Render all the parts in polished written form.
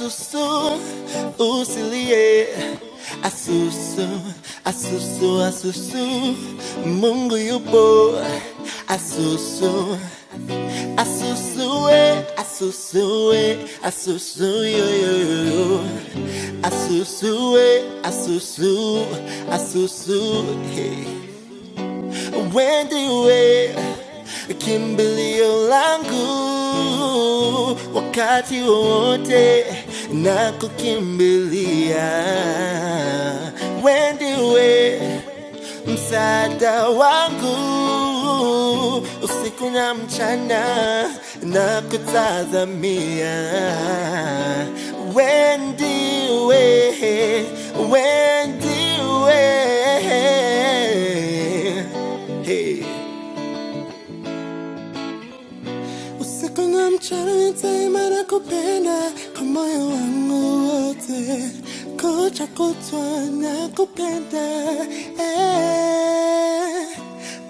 asusu, usilie. Asusu, asusu, asusu, Mungu yupo. Asusu, asusu, asusu, asusu, yo, yo, yo. Asusu, asusu, asusu, hey. Wendiwe kimbilio langu wakati wote na kukimbilia. Wendiwe msaada wangu usiku na mchana na kutazamia. Wendiwe, wendiwe, hey. Usiku na mchana nitaimba na kupenda kwa moyo wangu wote, kucha kutwa na kupenda,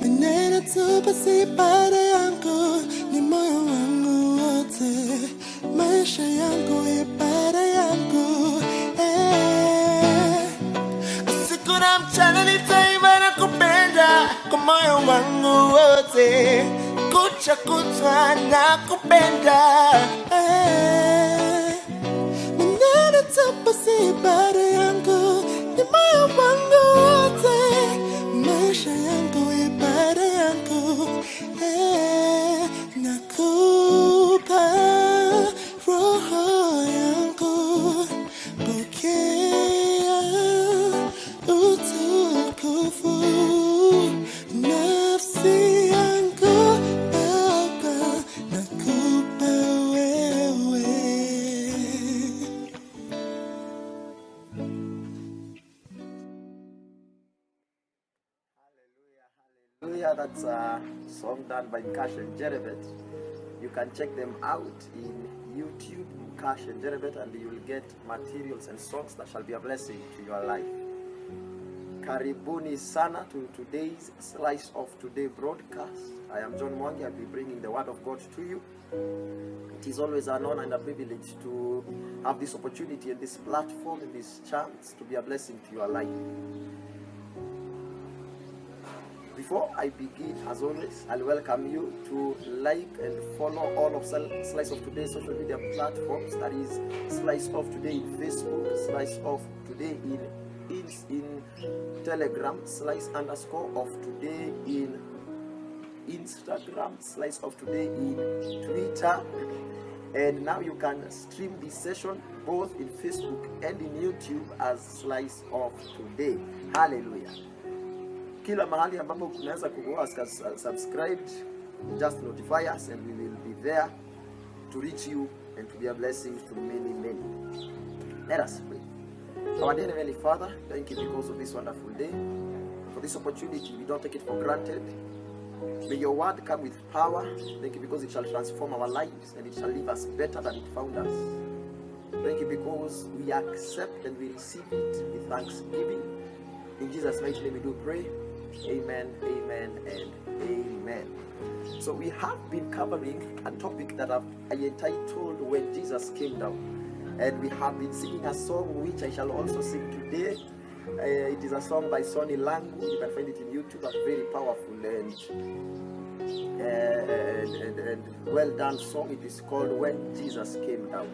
maneno tu basi ibada yangu ni moyo wangu wote, maisha yangu ibada yangu, usiku na mchana nitaimba na kupenda kwa moyo wangu wote, kucha kutwa na kupenda, maneno tu basi ibada yangu ni moyo wangu wote, maisha yangu ibada yangu, nakupa roho yangu, pokea utukufu, nafsi yangu Baba, nakupa wewe. Hallelujah, that's a song done by Cash and Jerebet. You can check them out in YouTube, Cash and Jerebet, and you will get materials and songs that shall be a blessing to your life. Karibuni sana to today's Slice of Today broadcast. I am John Mwangi. I'll be bringing the word of God to you. It is always an honor and a privilege to have this opportunity and this platform and this chance to be a blessing to your life. Before I begin, as always, I'll welcome you to like and follow all of Slice of Today social media platforms. That is Slice of Today in Facebook, Slice of Today in Telegram, Slice_of_today in Instagram, Slice of Today in Twitter. And now you can stream this session both in Facebook and in YouTube as Slice of Today. Hallelujah. Kila mahali ambapo kunaweza kuwa subscribed, just notify us and we will be there to reach you and to be a blessing to many, many. Let us pray. Our dear Heavenly Father, thank you because of this wonderful day. For this opportunity, we don't take it for granted. May your word come with power. Thank you because it shall transform our lives and it shall leave us better than it found us. Thank you because we accept and we receive it with thanksgiving. In Jesus' mighty name we do pray. Amen, amen, and amen. So we have been covering a topic that I entitled When Jesus Came Down. And we have been singing a song which I shall also sing today. It is a song by Sonny Langu. You can find it in YouTube. A very powerful and well done song. It is called When Jesus Came Down.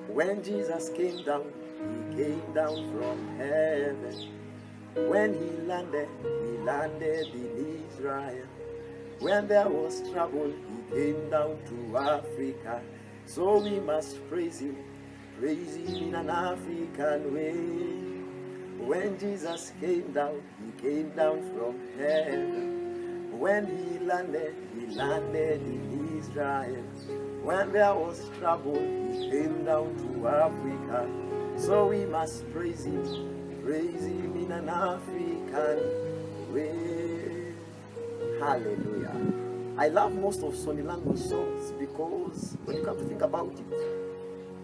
When Jesus came down, he came down from heaven. When he landed in Israel. When there was trouble, he came down to Africa. So we must praise him in an African way. When Jesus came down from heaven. When he landed in Israel. When there was trouble, he came down to Africa. So we must praise him in an African way. Hallelujah. I love most of Sonny Langu's songs because when you come to think about it,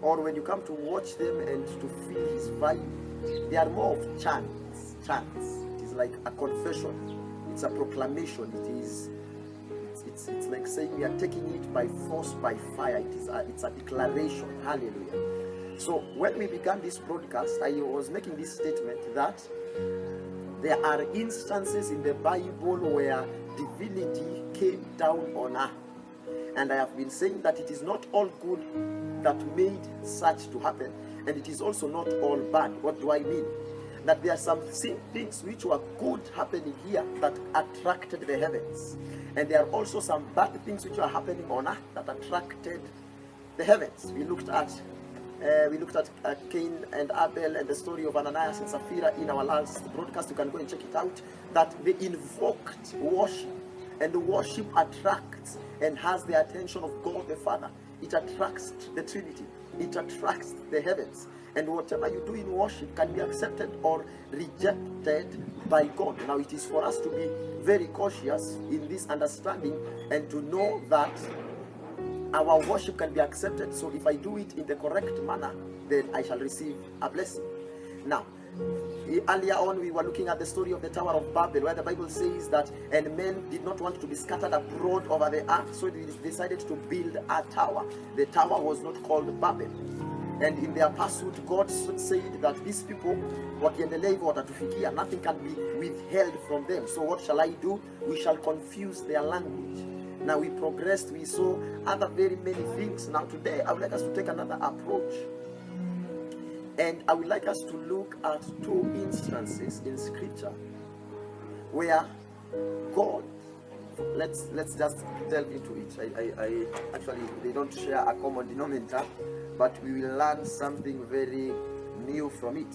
or when you come to watch them and to feel his vibe, they are more of chants. It is like a confession. It's a proclamation. It's like saying we are taking it by force, by fire. It's a declaration. Hallelujah. So when we began this broadcast, I was making this statement that there are instances in the Bible where divinity came down on earth. And I have been saying that it is not all good that made such to happen, and it is also not all bad. What do I mean? That there are some things which were good happening here that attracted the heavens, and there are also some bad things which are happening on earth that attracted the heavens. We looked at Cain and Abel and the story of Ananias and Sapphira in our last broadcast. You can go and check it out. That they invoked worship, and the worship attracts and has the attention of God the Father. It attracts the Trinity. It attracts the heavens. And whatever you do in worship can be accepted or rejected by God. Now it is for us to be very cautious in this understanding and to know that our worship can be accepted. So if I do it in the correct manner, then I shall receive a blessing. Now, earlier on we were looking at the story of the Tower of Babel, where the Bible says that, and men did not want to be scattered abroad over the earth, so they decided to build a tower. The tower was not called Babel. And in their pursuit, God said that these people, wakiendelea hivyo watatufikia, nothing can be withheld from them. So what shall I do? We shall confuse their language. Now we progressed, we saw other very many things. Now today I would like us to take another approach. And I would like us to look at two instances in scripture where God, let's just delve into it. I actually, they don't share a common denominator, but we will learn something very new from it.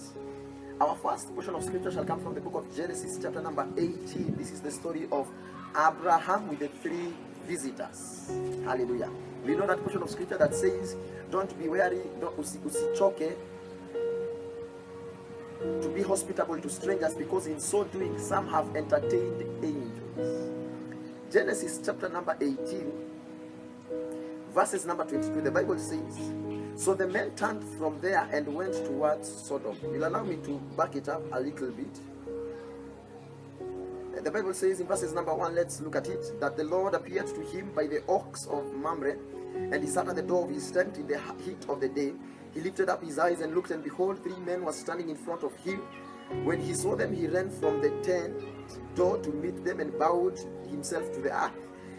Our first portion of scripture shall come from the book of Genesis, chapter number 18. This is the story of Abraham with the 3 visitors. Hallelujah. We know that portion of scripture that says, don't be weary, usichoke, to be hospitable to strangers, because in so doing some have entertained angels. Genesis chapter number 18, verses number 22, the Bible says, so the men turned from there and went towards Sodom. You'll allow me to back it up a little bit. The Bible says in verses number 1, let's look at it, that the Lord appeared to him by the oaks of Mamre, and he sat at the door of his tent in the heat of the day. He lifted up his eyes and looked, and behold, 3 men were standing in front of him. When he saw them, he ran from the tent door to meet them and bowed himself to the earth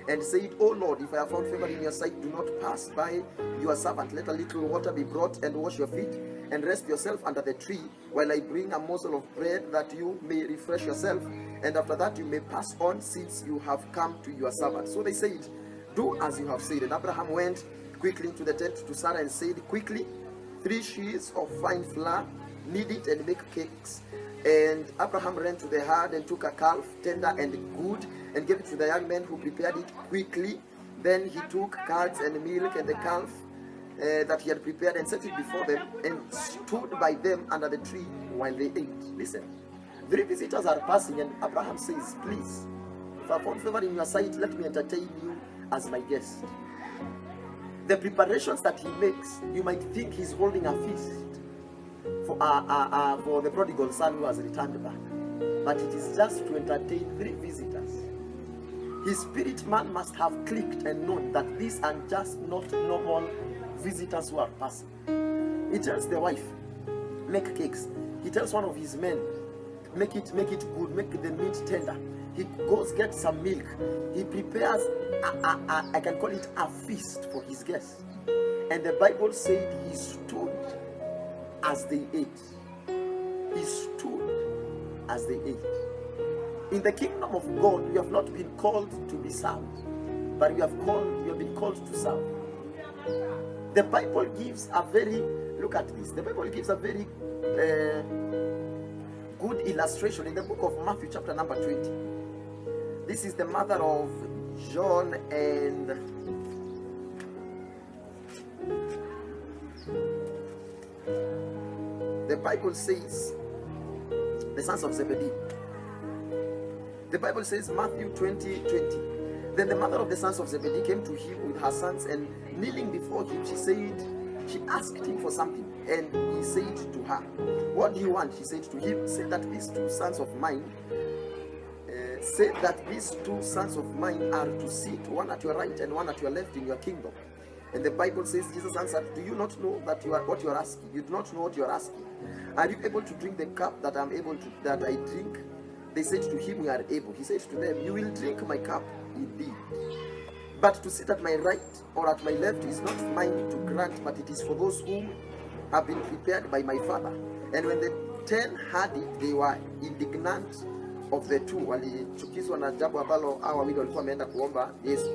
and said, O Lord, if I have found favor in your sight, do not pass by your servant. Let a little water be brought and wash your feet and rest yourself under the tree while I bring a morsel of bread that you may refresh yourself, and after that you may pass on, since you have come to your servant. So they said, do as you have said. And Abraham went quickly into the tent to Sarah and said, quickly, 3 shears of fine flour, knead it and make cakes. And Abraham ran to the herd and took a calf, tender and good, and gave it to the young men, who prepared it quickly. Then he took curds and milk and the calf that he had prepared, and set it before them, and stood by them under the tree while they ate. Listen, 3 visitors are passing, and Abraham says, please, if I found favor in your sight, let me entertain you as my guest. The preparations that he makes, you might think he's holding a feast for the prodigal son who has returned back, but it is just to entertain 3 visitors. His spirit man must have clicked and known that these are just not normal visitors who are passing. He tells the wife, make cakes. He tells one of his men, make it good, make the meat tender. He goes get some milk. He prepares I can call it a feast for his guests. And the Bible said he stood as they ate. He stood as they ate. In the kingdom of God, we have not been called to be served, but we have been called to serve. The Bible gives a very, look at this, the Bible gives a very good illustration in the book of Matthew chapter number 20. This is the mother of John and the Bible says the sons of Zebedee. The Bible says Matthew 20:20. Then the mother of the sons of Zebedee came to him with her sons, and kneeling before him, she asked him for something, and he said to her, what do you want? She said to him, say that these two sons of mine are to sit, one at your right and one at your left in your kingdom. And the Bible says, Jesus answered, do you not know that what you are asking? You do not know what you are asking. Are you able to drink the cup that I drink? They said to him, we are able. He said to them, you will drink my cup indeed. But to sit at my right or at my left is not mine to grant, but it is for those whom have been prepared by my Father. And when the 10 heard it, they were indignant of the two. Walichukizwa na jambo ambalo hao wawili walikuwa wameenda kuomba Yesu.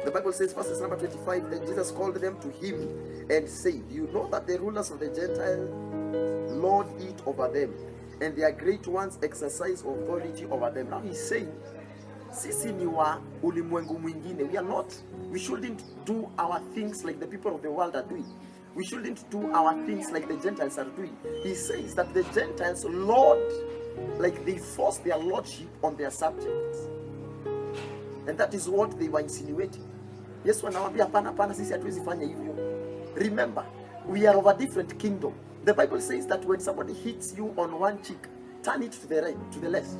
The Bible says, verse number 25, then Jesus called them to him and said, you know that the rulers of the Gentiles lord it over them, and their great ones exercise authority over them. Now he's saying, sisi ni wa ulimwengu mwingine. We shouldn't do our things like the people of the world are doing. We shouldn't do our things like the Gentiles are doing. He says that the Gentiles lord, like they force their lordship on their subjects. And that is what they were insinuating. Yesu anawaambia hapana, sisi hatuwezi fanya hivyo. Remember, we are of a different kingdom. The Bible says that when somebody hits you on one cheek, turn it to the right, to the left.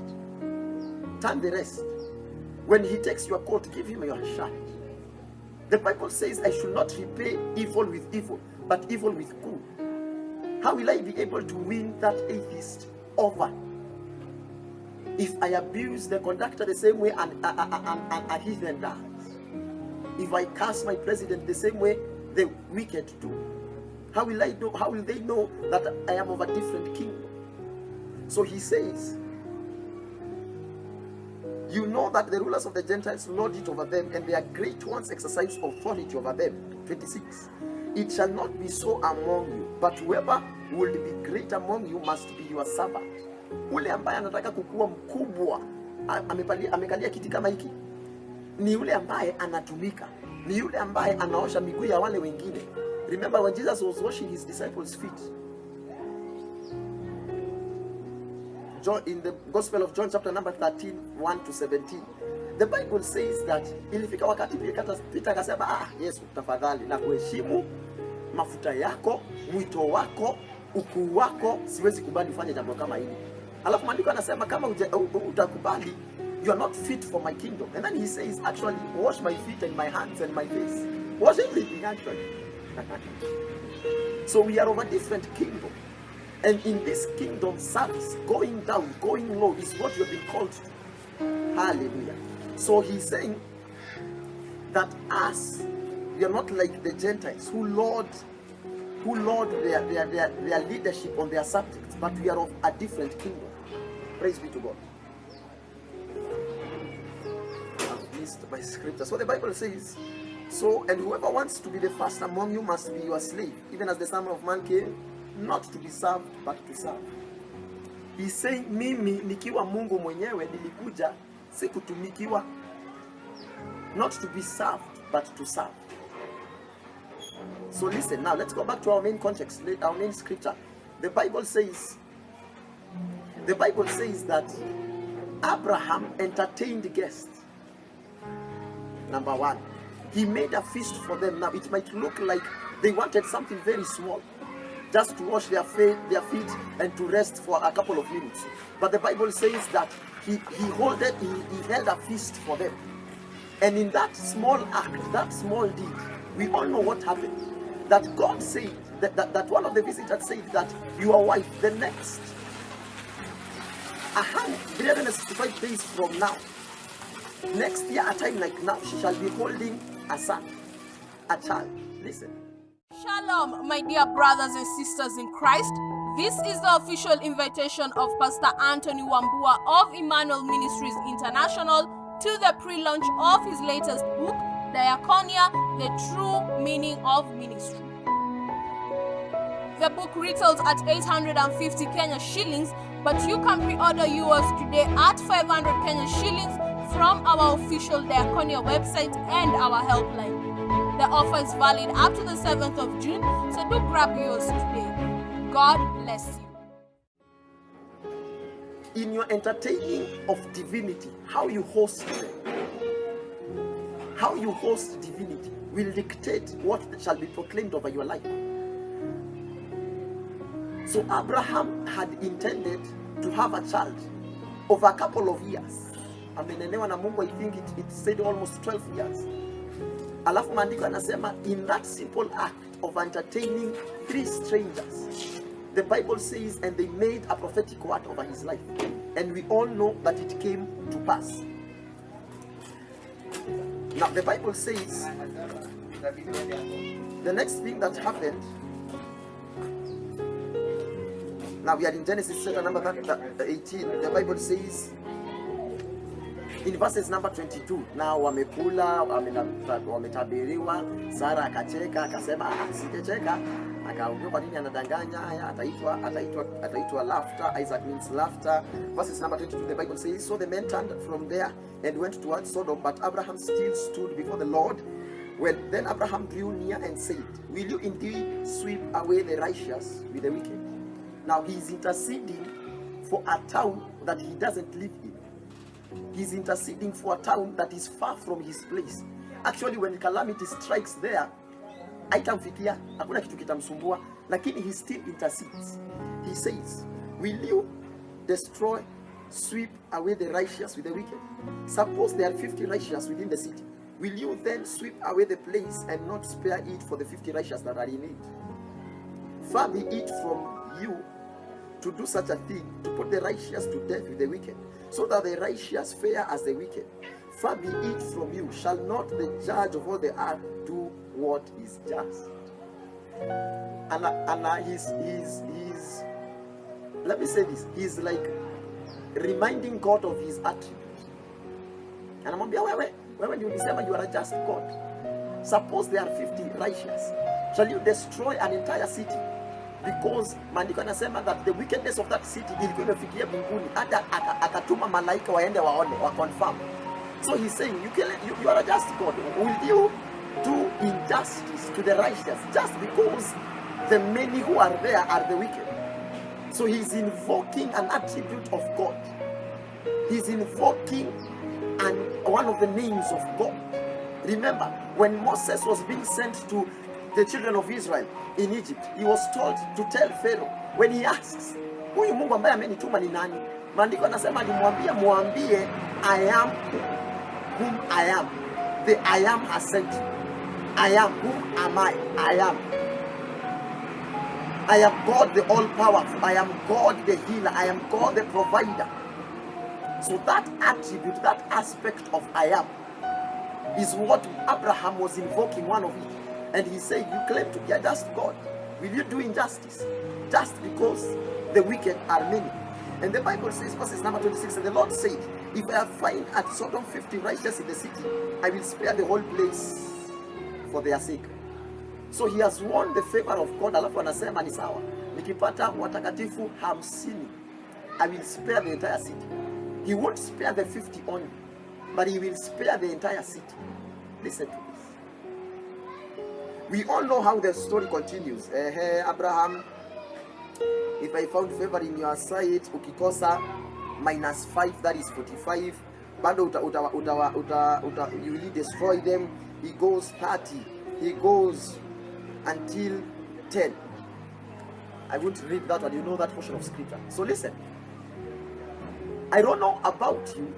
Turn the rest. When he takes your coat, give him your shirt. The Bible says, I should not repay evil with evil, but evil with good. How will I be able to win that atheist over? If I abuse the conductor the same way a heathen does. If I curse my president the same way the wicked do. How will they know that I am of a different kingdom? So he says, you know that the rulers of the Gentiles lord it over them, and their great ones exercise authority over them. 26. It shall not be so among you, but whoever will be great among you must be your servant. Ule ambaye anataka kukua mkubwa, amekalia kiti kama hiki, ni yule ambaye anatumika, ni yule ambaye anaosha miguu ya wale wengine. Remember when Jesus was washing his disciples' feet, in the Gospel of John chapter number 13, 1 to 17, the Bible says that ilifika wakati Peter akasema, Yesu tafadhali na kuheshimu mafuta yako, mwito wako, ukuu wako, siwezi kubali ufanye jambo kama hili. Alafu maandiko anasema kama utakubali, you are not fit for my kingdom. And then he says, actually, wash my feet and my hands and my face. Wash everything actually. So we are of a different kingdom. And in this kingdom service, going down, going low is what you have been called to. Hallelujah. So he's saying that us, we are not like the Gentiles who lord their leadership on their subjects, but we are of a different kingdom. Praise be to God. I've missed my scripture. So the Bible says, so, and whoever wants to be the first among you must be your slave, even as the Son of Man came, not to be served, but to serve. He's saying, mimi nikiwa Mungu mwenyewe nilikuja si kutumikiwa, not to be served, but to serve. So listen, now let's go back to our main context, our main scripture. The Bible says that Abraham entertained guests. Number one, he made a feast for them. Now it might look like they wanted something very small, just to wash their feet and to rest for a couple of minutes. But the Bible says that he held a feast for them. And in that small act, that small deed, we all know what happened. That God said, that one of the visitors said that your wife, the next 365 days from now, next year, a time like now, she shall be holding a son, a child. Listen. Shalom, my dear brothers and sisters in Christ. This is the official invitation of Pastor Anthony Wambua of Emmanuel Ministries International to the pre-launch of his latest book, Diaconia, The True Meaning of Ministry. The book retails at 850 Kenya shillings, but you can pre-order yours today at 500 Kenya shillings from our official Diaconia website and our helpline. The offer is valid up to the 7th of June, so do grab yours today. God bless you. In your entertaining of divinity, how you host divinity will dictate what shall be proclaimed over your life. So Abraham had intended to have a child over a couple of years. Amenenewa na Mungu, I think it said almost 12 years. Alafu maandiko anasema in that simple act of entertaining 3 strangers, the Bible says, and they made a prophetic word over his life. And we all know that it came to pass. Now the Bible says, the next thing that happened, now we are in Genesis chapter number 18. The Bible says, in verses number 22, now wamekula, wametabiriwa, Sara akacheka, akasema, sijecheka, akaongea kwa nini anadanganya, haya ataitwa laughter. Isaac means laughter. Verses number 22, the Bible says, so the men turned from there and went towards Sodom, but Abraham still stood before the Lord. When then Abraham drew near and said, will you indeed sweep away the righteous with the wicked? Now he is interceding for a town that he doesn't live in. He's interceding for a town that is far from his place. Actually, when calamity strikes there, haitamfikia, hakuna kitu kitamsumbua, lakini he still intercedes. He says, will you destroy, sweep away the righteous with the wicked? Suppose there are 50 righteous within the city. Will you then sweep away the place and not spare it for the 50 righteous that are in it? Far be it from you to do such a thing, to put the righteous to death with the wicked, so that the righteous fare as the wicked. Far be it from you. Shall not the judge of all the earth do what is just? And he's let me say this, he's like reminding God of his attributes. And I'm wewe ndio ulisema you are a just God. Suppose there are 50 righteous. Shall you destroy an entire city? Because maandiko yanasema that the wickedness of that city ilikuwa imefikia mbinguni, hata akatuma malaika waende waone, wa confirm. So he's saying, you are a just God. Will you do injustice to the righteous just because the many who are there are the wicked? So he's invoking an attribute of God. He's invoking one of the names of God. Remember, when Moses was being sent to the children of Israel in Egypt, he was told to tell Pharaoh, when he asks, huyu Mungu ambaye amenituma ni nani? Maandiko yanasema muambie, I am whom I am. The I am has sent you. I am, whom am I? I am. I am God the all-powerful. I am God the healer. I am God the provider. So that attribute, that aspect of I am, is what Abraham was invoking, one of it. And he said, you claim to be a just God. Will you do injustice just because the wicked are many? And the Bible says, verses number 26, and the Lord said, if I find at Sodom 50 righteous in the city, I will spare the whole place for their sake. So he has won the favor of God. Alafu anasema ni sawa, nikipata watakatifu 50, I will spare the entire city. He won't spare the 50 only, but he will spare the entire city. Listen to this. We all know how the story continues. Abraham, if I found favor in your sight, ukikosa -5, that is 45. Bado you will destroy them. He goes 30. He goes until 10. I won't read that one. You know that portion of scripture. So listen. I don't know about you,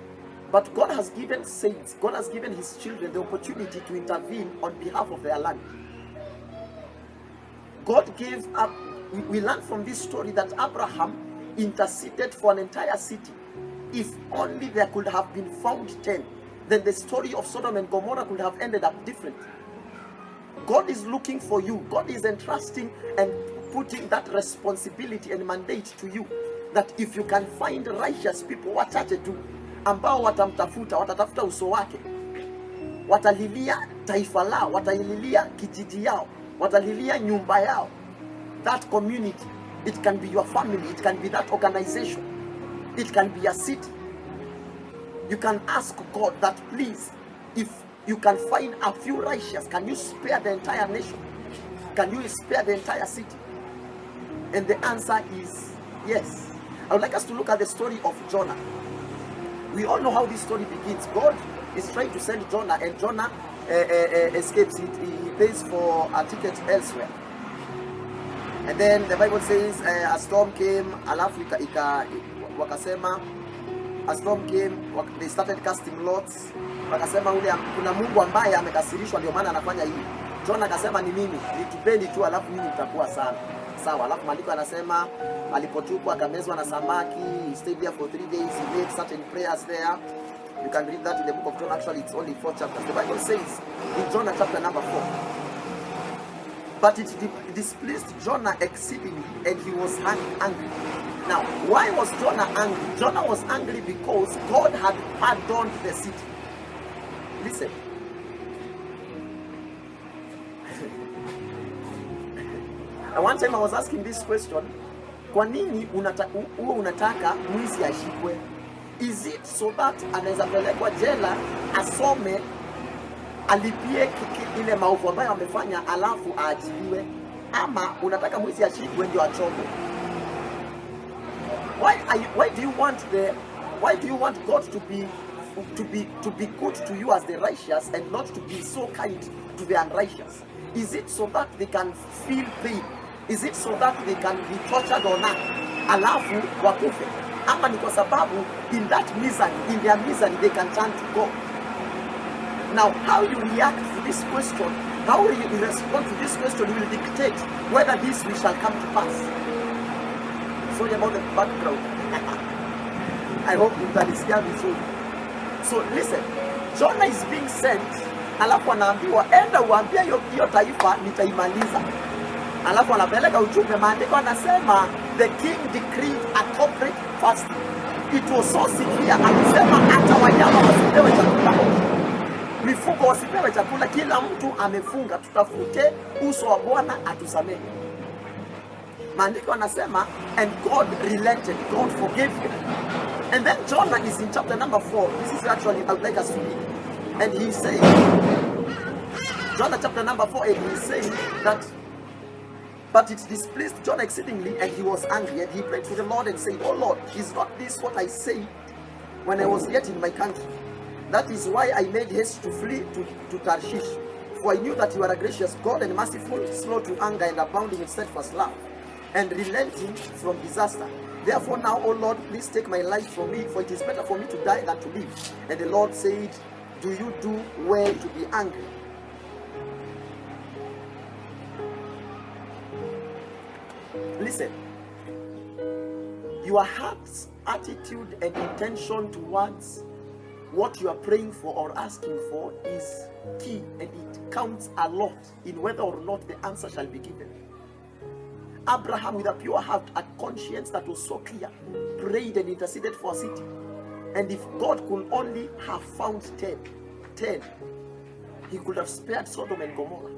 but God has given saints, God has given his children the opportunity to intervene on behalf of their land. God gave up. We learn from this story that Abraham interceded for an entire city. If only there could have been found 10, then the story of Sodom and Gomorrah could have ended up differently. God is looking for you. God is entrusting and putting that responsibility and mandate to you, that if you can find righteous people, wachache tu ambao watamtafuta, watatafuta uso wake, watalilia taifa lao, watalilia kijiji yao, watalilia nyumba yao, that community, it can be your family, it can be that organization, it can be a city. You can ask God that, please, if you can find a few righteous, can you spare the entire nation? Can you spare the entire city? And the answer is yes. I would like us to look at the story of Jonah. We all know how this story begins. God is trying to send Jonah, and Jonah escapes. He pays for a ticket elsewhere. And then the Bible says a storm came, alafu wakasema a storm came, they started casting lots. Wakasema ule kuna Mungu ambaye amekasirishwa ndio maana anafanya hivi. Jonah akasema ni mimi, nitupeni tu alafu mimi nitakuwa sana. Sawa, alafu maandiko anasema alipotupwa akamezwa na samaki, he stayed there for 3 days, he made certain prayers there. You can read that in the book of Jonah. Actually, it's only 4 chapters. The Bible says in Jonah chapter number 4, but it displeased Jonah exceedingly, and he was angry. Now, why was Jonah angry? Jonah was angry because God had pardoned the city. Listen. And one time I was asking this question, kwa nini unataka mwizi ashikwe? Is it so that anaweza pelekwa jela, asome, alipie ile maovu ambayo amefanya alafu aachiliwe? Ama unataka mwizi ashikwe ndio achomwe? Why do you want God to be good to you as the righteous and not to be so kind to the unrighteous? Is it so that they can feel pain? Is it so that they can be tortured or not? Alafu wakufe? Ama ni kwa sababu in their misery they can turn to God? Now, how you react to this question, how you respond to this question will dictate whether this will shall come to pass. Sorry about the background. I hope you can hear me soon. So listen, Jonah is being sent, alafu anaambiwa enda uambie hiyo taifa nitaimaliza. Alafu anapeleka ujumbe, maandiko anasema the king decreed a corporate fasting. It was so severe, alisema hata wanyama wasipewe chakula, mifugo wasipewe chakula, kila mtu amefunga, tutafute uso wa Bwana atusamehe. Maandiko anasema and God relented, God forgave him. And then Jonah is in chapter number 4. This is actually I would like us to read. And he says, Jonah chapter number 4, and he says that, but it displeased Jonah exceedingly, and he was angry, and he prayed to the Lord and said, oh Lord, is not this what I said when I was yet in my country? That is why I made haste to flee to Tarshish. For I knew that you are a gracious God and merciful, slow to anger and abounding in steadfast love, and relenting from disaster. Therefore now, O Lord, please take my life from me, for it is better for me to die than to live. And the Lord said, do you do well to be angry? Listen, your heart's attitude and intention towards what you are praying for or asking for is key, and it counts a lot in whether or not the answer shall be given. Abraham, with a pure heart, a conscience that was so clear, prayed and interceded for a city. And if God could only have found 10, he could have spared Sodom and Gomorrah.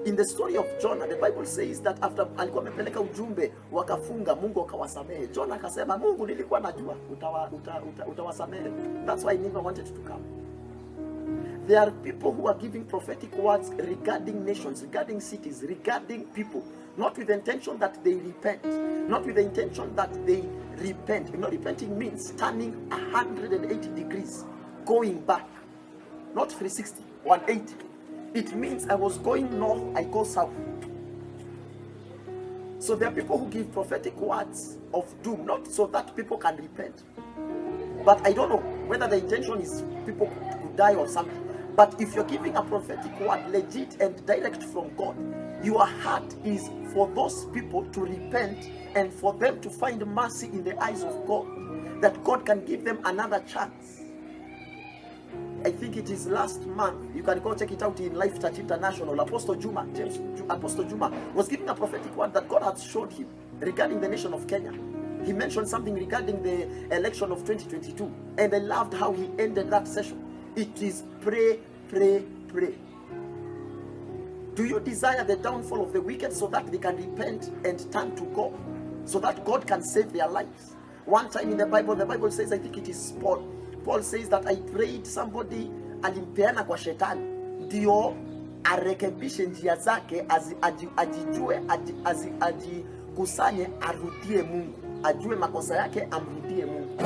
In the story of Jonah, the Bible says that after alikuwa amepeleka ujumbe, wakafunga, Mungu akawasamehe. Jonah akasema, Mungu nilikuwa najua utawasamehe. That's why I never wanted to come. There are people who are giving prophetic words regarding nations, regarding cities, regarding people, not with the intention that they repent, not with the intention that they repent. You know, repenting means turning 180 degrees, going back, not 360, 180. It means I was going north, I go south. So there are people who give prophetic words of doom, not so that people can repent. But I don't know whether the intention is people to die or something. But if you're giving a prophetic word, legit and direct from God, your heart is for those people to repent and for them to find mercy in the eyes of God, that God can give them another chance. I think it is last month, you can go check it out in Life Church International. Apostle Juma was giving a prophetic word that God had showed him regarding the nation of Kenya. He mentioned something regarding the election of 2022, and I loved how he ended that session. It is pray, pray, pray. Do you desire the downfall of the wicked so that they can repent and turn to God, so that God can save their lives? One time in the Bible says, I think it is Paul says that I prayed, somebody alimpeana kwa shetani ndio arekebishe njia zake, ajijue, ajikusanye, arudie Mungu, ajue makosa yake, amrudie Mungu.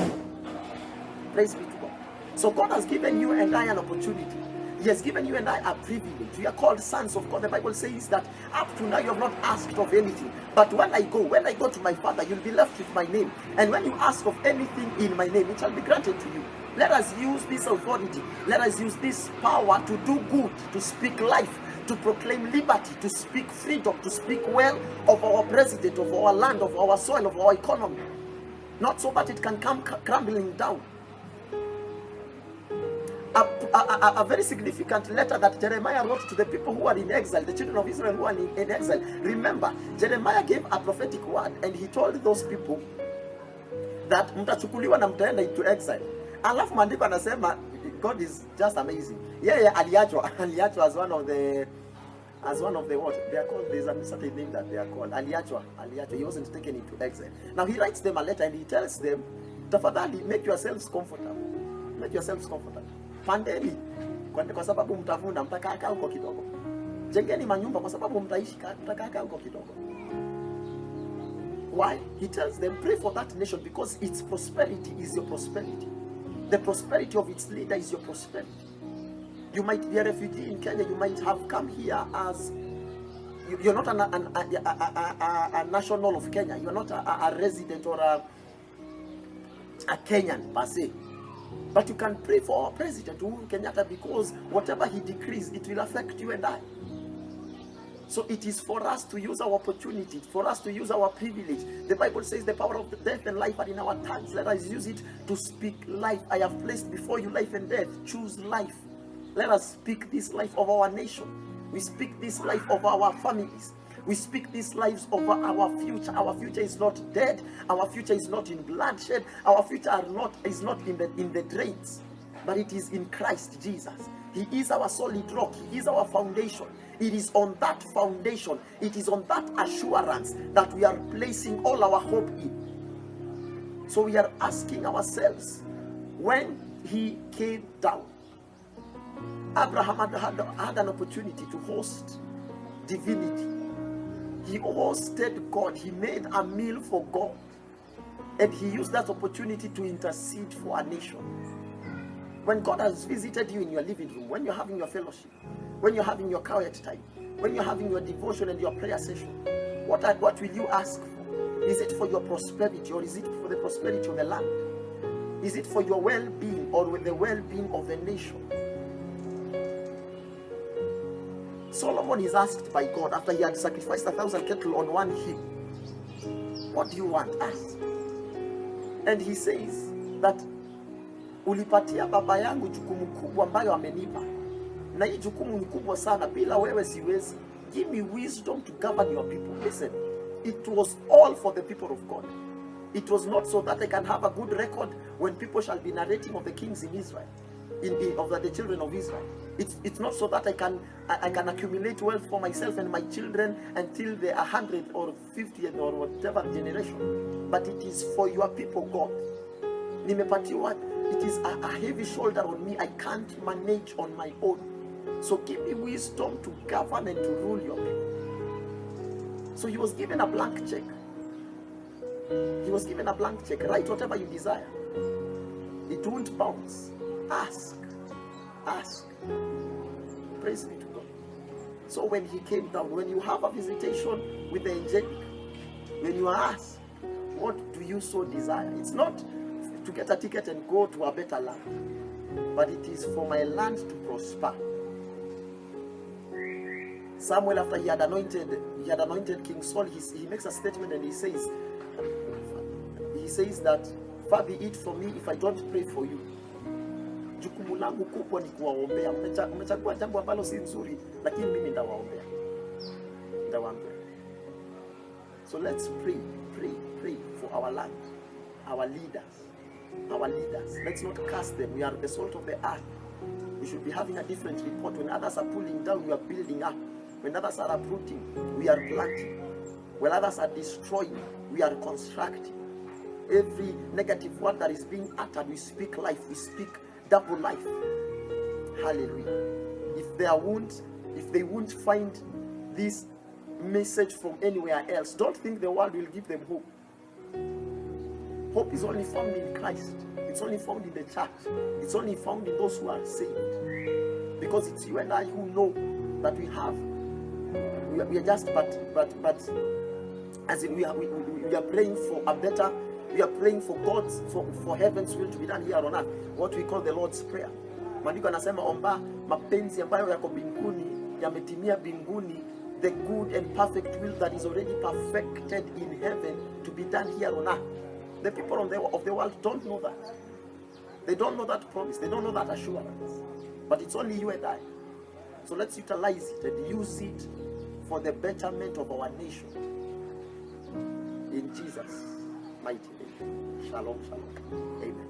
Praise be to God. So God has given you and I an opportunity. He has given you and I a privilege. We are called sons of God. The Bible says that up to now you have not asked of anything. But when I go to my Father, you'll be left with my name. And when you ask of anything in my name, it shall be granted to you. Let us use this authority. Let us use this power to do good, to speak life, to proclaim liberty, to speak freedom, to speak well of our president, of our land, of our soil, of our economy. Not so that it can come crumbling down. A very significant letter that Jeremiah wrote to the people who are in exile, the children of Israel who are in exile. Remember, Jeremiah gave a prophetic word and he told those people that mtachukuliwa na mtaenda into exile. Alafu maandiko anasema God is just amazing. Aliachwa as one of the what they are called. There's a certain name that they are called. Aliachwa. He wasn't taken into exile. Now he writes them a letter and he tells them, tafadhali make yourselves comfortable. Make yourselves comfortable. Pandeni kwa sababu mtavuna, mtakaa huko kidogo. Jengeni manyumba kwa sababu mtakaa huko kidogo. Why? He tells them, pray for that nation because its prosperity is your prosperity. The prosperity of its leader is your prosperity. You might be a refugee in Kenya. You might have come here as you're not a national of Kenya. You're not a resident or a Kenyan per se. But you can pray for our president Uhuru Kenyatta because whatever he decrees, it will affect you and I. So it is for us to use our opportunity, for us to use our privilege. The Bible says the power of death and life are in our tongues. Let us use it to speak life. I have placed before you life and death. Choose life. Let us speak this life of our nation. We speak this life of our families. We speak these lives over our future. Our future is not dead. Our future is not in bloodshed. Our future is not in the drains, but it is in Christ Jesus. He is our solid rock. He is our foundation. It is on that foundation, it is on that assurance that we are placing all our hope in. So we are asking ourselves, when he came down, Abraham had an opportunity to host divinity. He hosted God. He made a meal for God. And he used that opportunity to intercede for a nation. When God has visited you in your living room, when you're having your fellowship, when you're having your quiet time, when you're having your devotion and your prayer session, what will you ask for? Is it for your prosperity or is it for the prosperity of the land? Is it for your well-being or the well-being of the nation? Solomon is asked by God after he had sacrificed 1,000 cattle on one hill, what do you want? Ask. And he says that ulipatia baba yangu jukumu kubwa ambayo amenipa. Na hii jukumu ni kubwa sana, bila wewe siwezi. Give me wisdom to govern your people. Listen, it was all for the people of God. It was not so that I can have a good record when people shall be narrating of the kings in Israel, of the children of Israel. It's not so that I can accumulate wealth for myself and my children until they are 100 or 50 or whatever generation. But it is for your people, God. Nimepatiwa, it is a heavy shoulder on me. I can't manage on my own. So give me wisdom to govern and to rule your people. So he was given a blank check. He was given a blank check. Write whatever you desire. It won't bounce. Ask. Ask. Praise be to God. So when he came down, when you have a visitation with the angelic, when you are asked, what do you so desire? It's not to get a ticket and go to a better land, but it is for my land to prosper. Samuel, after he had anointed King Saul, he makes a statement and he says that, far be it from me if I don't pray for you. Jukumu langu kubwa ni kuwaombea. Umechagua jambo ambalo si nzuri, lakini mimi ndawaombea. So let's pray for our land, our leaders. Let's not cast them. We are the salt of the earth. We should be having a different report. When others are pulling down, we are building up. When others are uprooting, we are planting. When others are destroying, we are constructing. Every negative word that is being uttered, we speak life. We speak double life. Hallelujah. If they won't find this message from anywhere else, don't think the world will give them hope. Hope is only found in Christ. It's only found in the church. It's only found in those who are saved. because it's you and I who know that we have. We are just, but as in we are praying for a better, we are praying for God's, for heaven's will to be done here on earth, what we call the Lord's Prayer. Maandiko anasema omba mapenzi ambayo yako mbinguni yametimia mbinguni, the good and perfect will that is already perfected in heaven to be done here on earth. The people of the world don't know that. They don't know that promise. They don't know that assurance. But it's only you and I. So let's utilize it and use it for the betterment of our nation. In Jesus' mighty name. Shalom, shalom. Amen.